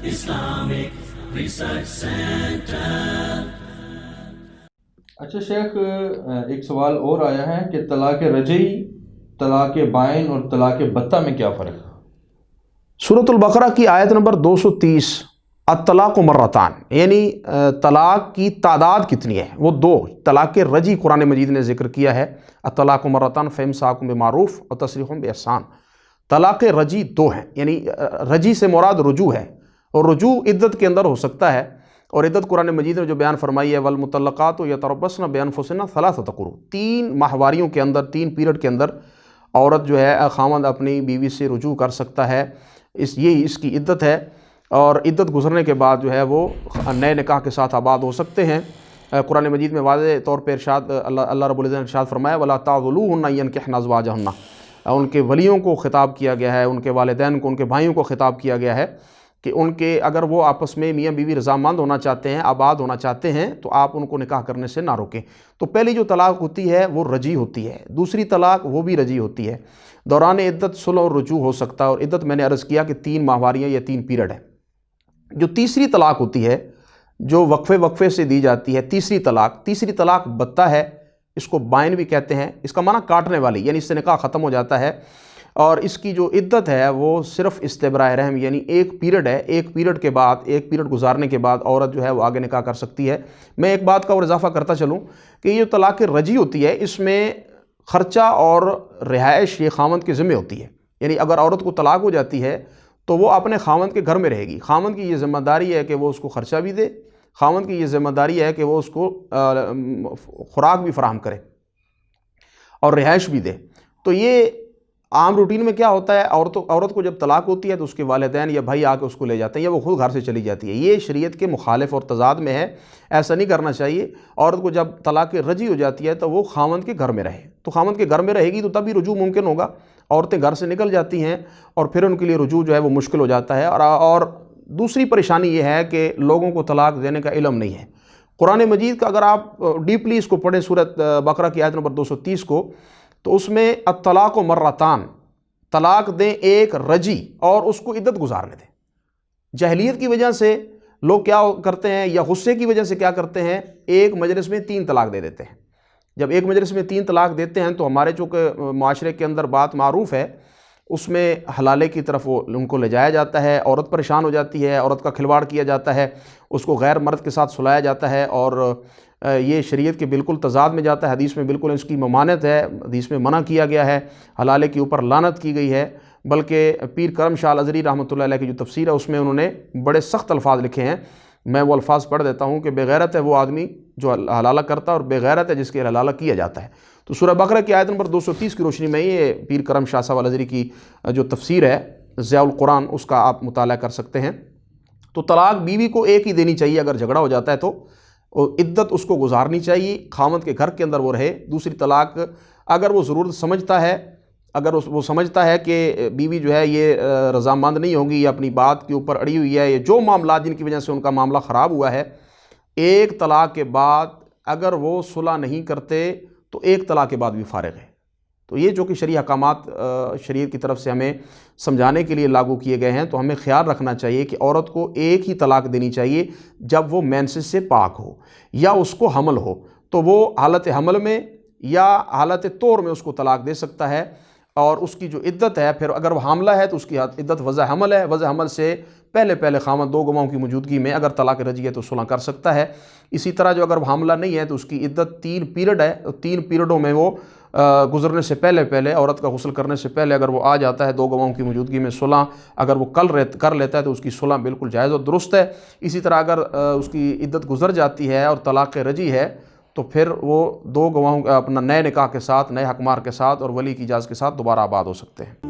Islamic Research Center. اچھا شیخ، ایک سوال اور آیا ہے کہ طلاق رجعی، طلاق بائن اور طلاق بتہ میں کیا فرق ہے؟ سورۃ البقرہ کی آیت نمبر 230، الطلاق مرتان، یعنی طلاق کی تعداد کتنی ہے؟ وہ دو۔ طلاق رجعی قرآن مجید نے ذکر کیا ہے، الطلاق مرتان فامساک بمعروف اور تسریح باحسان۔ طلاق رجعی دو ہیں، یعنی رجعی سے مراد رجوع ہے، اور رجوع عدت کے اندر ہو سکتا ہے، اور عدت قرآن مجید نے جو بیان فرمائی ہے والمطلقات یتربصن بانفسہن ثلاثۃ قروء، 3 ماہواریوں کے اندر، 3 پیریڈ کے اندر عورت جو ہے خاوند اپنی بیوی سے رجوع کر سکتا ہے، یہی اس کی عدت ہے، اور عدت گزرنے کے بعد جو ہے وہ نئے نکاح کے ساتھ آباد ہو سکتے ہیں۔ قرآن مجید میں واضح طور پہ ارشاد اللہ رب العزت نے ارشاد فرمایا ولا تعضلوهن ان ينكحن ازواجهن، ان کے ولیوں کو خطاب کیا گیا ہے، ان کے والدین کو، ان کے بھائیوں کو خطاب کیا گیا ہے کہ ان کے اگر وہ آپس میں میاں بیوی رضامند ہونا چاہتے ہیں، آباد ہونا چاہتے ہیں، تو آپ ان کو نکاح کرنے سے نہ روکیں۔ تو پہلی جو طلاق ہوتی ہے وہ رجعی ہوتی ہے، دوسری طلاق وہ بھی رجعی ہوتی ہے۔ دوران عدت صلح اور رجوع ہو سکتا ہے، اور عدت میں نے عرض کیا کہ 3 ماہواریاں یا 3 پیریڈ ہے۔ جو تیسری طلاق ہوتی ہے، جو وقفے سے دی جاتی ہے، تیسری طلاق بتہ ہے، اس کو بائن بھی کہتے ہیں، اس کا معنی کاٹنے والی، یعنی اس سے نکاح ختم ہو جاتا ہے، اور اس کی جو عدت ہے وہ صرف استبراء رحم، یعنی ایک پیریڈ ہے، ایک پیریڈ گزارنے کے بعد عورت جو ہے وہ آگے نکاح کر سکتی ہے۔ میں ایک بات کا اور اضافہ کرتا چلوں کہ یہ جو طلاق رجعی ہوتی ہے، اس میں خرچہ اور رہائش یہ خاوند کے ذمہ ہوتی ہے، یعنی اگر عورت کو طلاق ہو جاتی ہے تو وہ اپنے خاوند کے گھر میں رہے گی، خاوند کی یہ ذمہ داری ہے کہ وہ اس کو خرچہ بھی دے، خاوند کی یہ ذمہ داری ہے کہ وہ اس کو خوراک بھی فراہم کرے اور رہائش بھی دے۔ تو یہ عام روٹین میں کیا ہوتا ہے، عورت کو جب طلاق ہوتی ہے تو اس کے والدین یا بھائی آ کے اس کو لے جاتے ہیں، یا وہ خود گھر سے چلی جاتی ہے۔ یہ شریعت کے مخالف اور تضاد میں ہے، ایسا نہیں کرنا چاہیے۔ عورت کو جب طلاق رجعی ہو جاتی ہے تو وہ خاوند کے گھر میں رہے، تو خاوند کے گھر میں رہے گی تو تب بھی رجوع ممکن ہوگا۔ عورتیں گھر سے نکل جاتی ہیں اور پھر ان کے لیے رجوع جو ہے وہ مشکل ہو جاتا ہے۔ اور دوسری پریشانی یہ ہے کہ لوگوں کو طلاق دینے کا علم نہیں ہے۔ قرآن مجید کا اگر آپ ڈیپلی اس کو پڑھیں، سورۃ بقرہ کی آیت نمبر 230 کو، تو اس میں الطلاق مرتان، طلاق دیں ایک رجعی اور اس کو عدت گزارنے دیں۔ جاہلیت کی وجہ سے لوگ کیا کرتے ہیں، یا غصے کی وجہ سے کیا کرتے ہیں، ایک مجلس میں 3 طلاق دے دیتے ہیں۔ جب ایک مجلس میں 3 طلاق دیتے ہیں تو ہمارے چونکہ معاشرے کے اندر بات معروف ہے، اس میں حلالے کی طرف وہ ان کو لے جایا جاتا ہے، عورت پریشان ہو جاتی ہے، عورت کا کھلواڑ کیا جاتا ہے، اس کو غیر مرد کے ساتھ سلایا جاتا ہے، اور یہ شریعت کے بالکل تضاد میں جاتا ہے۔ حدیث میں بالکل اس کی ممانعت ہے، حدیث میں منع کیا گیا ہے، حلالے کے اوپر لعنت کی گئی ہے۔ بلکہ پیر کرم شاہ الازہری رحمۃ اللہ علیہ کی جو تفسیر ہے اس میں انہوں نے بڑے سخت الفاظ لکھے ہیں، میں وہ الفاظ پڑھ دیتا ہوں کہ بے غیرت ہے وہ آدمی جو حلالہ کرتا ہے، اور بے غیرت ہے جس کے حلالہ کیا جاتا ہے۔ تو سورہ بقرہ کی آیت نمبر 230 کی روشنی میں یہ پیر کرم شاہ صاحب الازہری کی جو تفسیر ہے ضیاء القرآن، اس کا آپ مطالعہ کر سکتے ہیں۔ تو طلاق بیوی کو ایک ہی دینی چاہیے، اگر جھگڑا ہو جاتا ہے تو عدت اس کو گزارنی چاہیے، خاوند کے گھر کے اندر وہ رہے۔ دوسری طلاق اگر وہ ضرورت سمجھتا ہے، اگر وہ سمجھتا ہے کہ بیوی جو ہے یہ رضامند نہیں ہوگی، یا اپنی بات کے اوپر اڑی ہوئی ہے، یا جو معاملات جن کی وجہ سے ان کا معاملہ خراب ہوا ہے، ایک طلاق کے بعد اگر وہ صلح نہیں کرتے تو ایک طلاق کے بعد بھی فارغ ہے۔ تو یہ جو کہ شرعی احکامات شریعت کی طرف سے ہمیں سمجھانے کے لیے لاگو کیے گئے ہیں، تو ہمیں خیال رکھنا چاہیے کہ عورت کو ایک ہی طلاق دینی چاہیے جب وہ مینسز سے پاک ہو یا اس کو حمل ہو، تو وہ حالت حمل میں یا حالت طور میں اس کو طلاق دے سکتا ہے۔ اور اس کی جو عدت ہے، پھر اگر وہ حاملہ ہے تو اس کی عدت وضع حمل ہے، وضع حمل سے پہلے خاوند 2 گواہوں کی موجودگی میں اگر طلاق رجعی ہے تو صلح کر سکتا ہے۔ اسی طرح جو اگر وہ حاملہ نہیں ہے تو اس کی عدت 3 پیریڈ ہے، 3 پیریڈوں میں وہ گزرنے سے پہلے عورت کا غسل کرنے سے پہلے اگر وہ آ جاتا ہے 2 گواہوں کی موجودگی میں صلح اگر وہ کر لیتا ہے تو اس کی صلح بالکل جائز اور درست ہے۔ اسی طرح اگر اس کی عدت گزر جاتی ہے اور طلاق رجعی ہے تو پھر وہ 2 گواہوں اپنا نئے نکاح کے ساتھ، نئے حکمار کے ساتھ اور ولی کی اجازت کے ساتھ دوبارہ آباد ہو سکتے ہیں۔